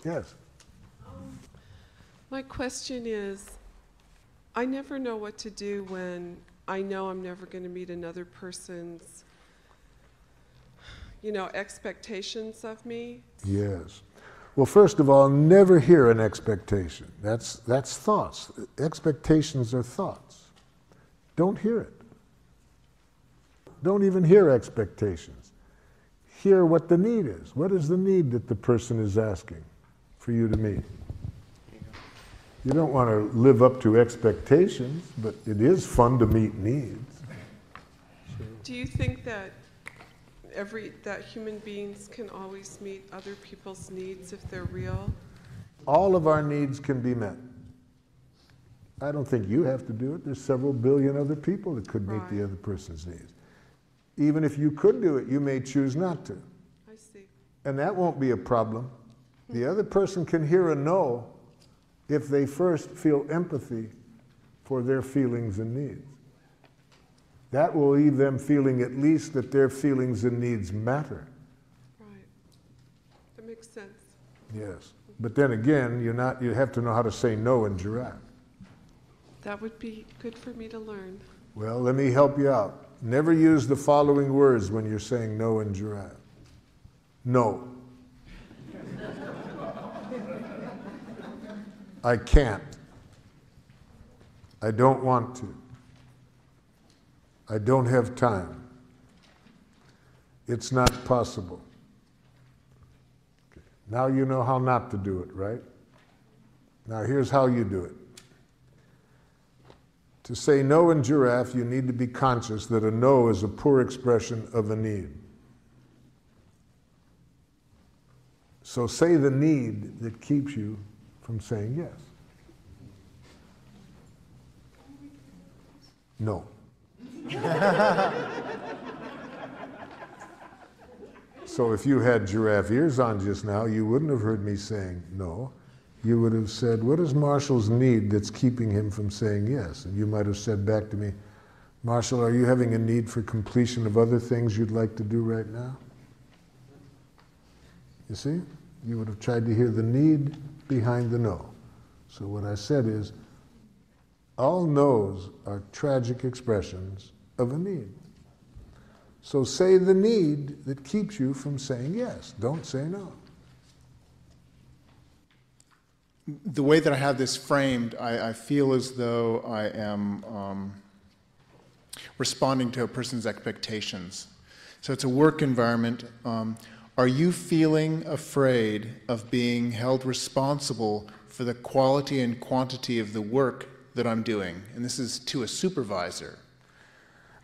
Yes. My question is, I never know what to do when I know I'm never going to meet another person's, expectations of me. Yes. Well, first of all, never hear an expectation. That's thoughts. Expectations are thoughts. Don't hear it. Don't even hear expectations. Hear what the need is. What is the need that the person is asking for you to meet? You don't want to live up to expectations, but it is fun to meet needs. Do you think that that human beings can always meet other people's needs if they're real? All of our needs can be met. I don't think you have to do it. There's several billion other people that could meet the other person's needs. Even if you could do it, you may choose not to. I see. And that won't be a problem. The other person can hear a no if they first feel empathy for their feelings and needs. That will leave them feeling at least that their feelings and needs matter. Right. That makes sense. Yes. But then again, you have to know how to say no in giraffe. That would be good for me to learn. Well, let me help you out. Never use the following words when you're saying no in giraffe. No. I can't. I don't want to. I don't have time. It's not possible. Okay. Now you know how not to do it, right? Now here's how you do it. To say no in giraffe, you need to be conscious that a no is a poor expression of a need. So say the need that keeps you from saying yes. No. So if you had giraffe ears on just now, you wouldn't have heard me saying no. You would have said, what is Marshall's need that's keeping him from saying yes? And you might have said back to me, Marshall, are you having a need for completion of other things you'd like to do right now? You see? You would have tried to hear the need behind the no. So what I said is, all no's are tragic expressions of a need. So say the need that keeps you from saying yes. Don't say no. The way that I have this framed, I feel as though I am responding to a person's expectations. So it's a work environment. Are you feeling afraid of being held responsible for the quality and quantity of the work that I'm doing? And this is to a supervisor.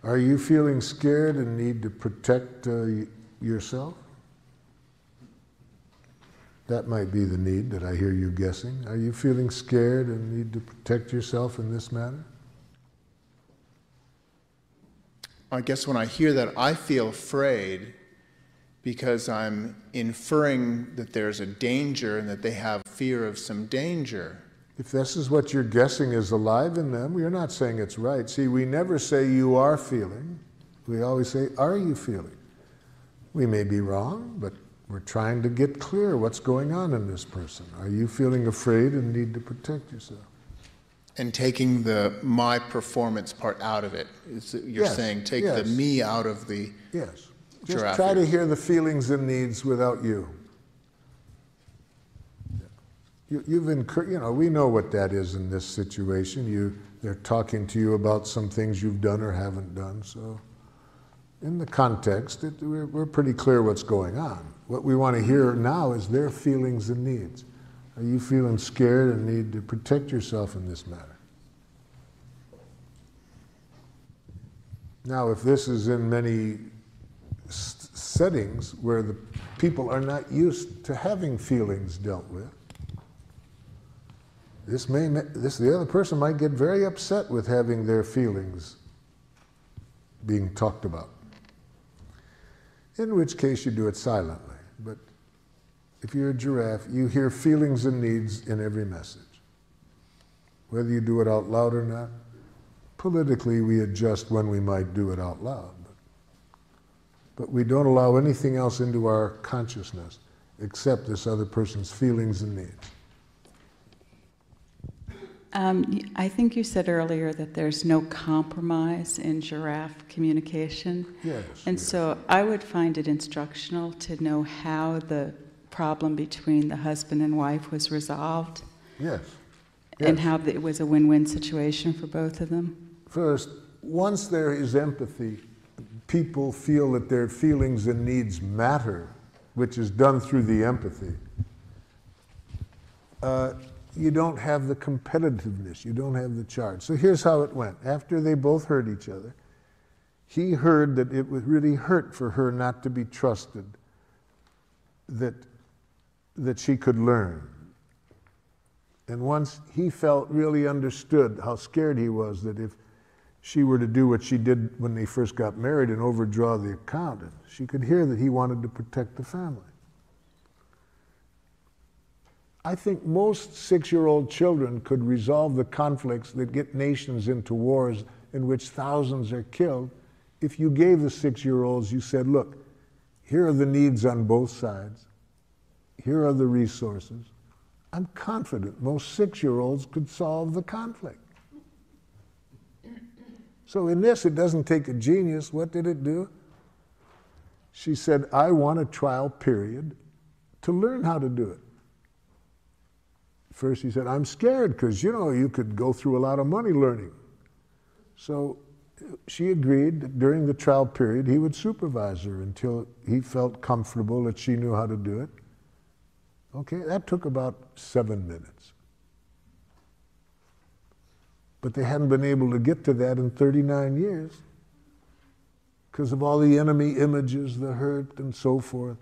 Are you feeling scared and need to protect yourself? That might be the need that I hear you guessing. Are you feeling scared and need to protect yourself in this matter? I guess when I hear that, I feel afraid because I'm inferring that there's a danger and that they have fear of some danger. If this is what you're guessing is alive in them, you're not saying it's right. See, we never say you are feeling. We always say, are you feeling? We may be wrong, but we're trying to get clear what's going on in this person. Are you feeling afraid and need to protect yourself? And taking the my performance part out of it. You're saying take the me out of the Yes. Just Just try to hear the feelings and needs without you. We know what that is in this situation. They're talking to you about some things you've done or haven't done. So in the context, we're pretty clear what's going on. What we want to hear now is their feelings and needs. Are you feeling scared and need to protect yourself in this matter? Now, if this is in many settings where the people are not used to having feelings dealt with, the other person might get very upset with having their feelings being talked about. In which case you do it silently. But if you're a giraffe, you hear feelings and needs in every message. Whether you do it out loud or not, politically we adjust when we might do it out loud. But we don't allow anything else into our consciousness. accept this other person's feelings and needs. I think you said earlier that there's no compromise in giraffe communication. Yes. And so I would find it instructional to know how the problem between the husband and wife was resolved. Yes. And how it was a win-win situation for both of them. First, once there is empathy, people feel that their feelings and needs matter, which is done through the empathy. You don't have the competitiveness, you don't have the charge. So here's how it went. After they both heard each other, he heard that it would really hurt for her not to be trusted, that she could learn. And once he felt really understood how scared he was that if she were to do what she did when they first got married and overdraw the account, she could hear that he wanted to protect the family. I think most 6-year-old children could resolve the conflicts that get nations into wars in which thousands are killed if you gave the 6-year-olds, you said, look, here are the needs on both sides, here are the resources. I'm confident most 6-year-olds could solve the conflict. So in this, it doesn't take a genius. What did it do? She said, I want a trial period to learn how to do it. First he said, I'm scared because, you know, you could go through a lot of money learning. So she agreed that during the trial period he would supervise her until he felt comfortable that she knew how to do it. Okay, that took about 7 minutes. But they hadn't been able to get to that in 39 years because of all the enemy images, the hurt, and so forth.